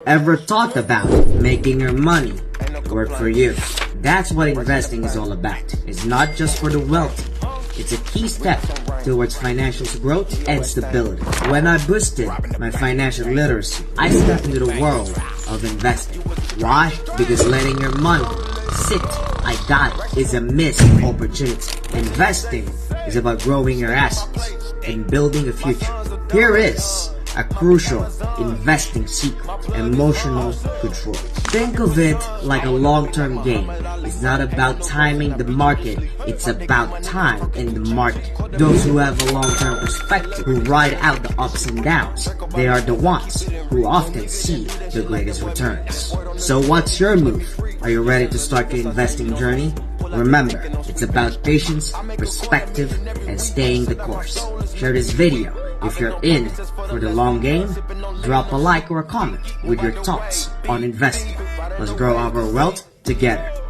Ever thought about making your money work for you? That's what investing is all about. It's not just for the wealthy. It's a key step towards financial growth and stability. When I boosted my financial literacy, I stepped into the world of investing. Why? Because letting your money sit, I got it, is a missed opportunity. Investing is about growing your assets and building a future. Here is a crucial investing secret: emotional control. Think of it like a long-term game. It's not about timing the market, it's about time in the market. Those who have a long-term perspective, who ride out the ups and downs, they are the ones who often see the greatest returns. So what's your move? Are you ready to start your investing journey? Remember, it's about patience, perspective, and staying the course. Share this video if you're in for the long game. Drop a like or a comment with your thoughts on investing. Let's grow our wealth together.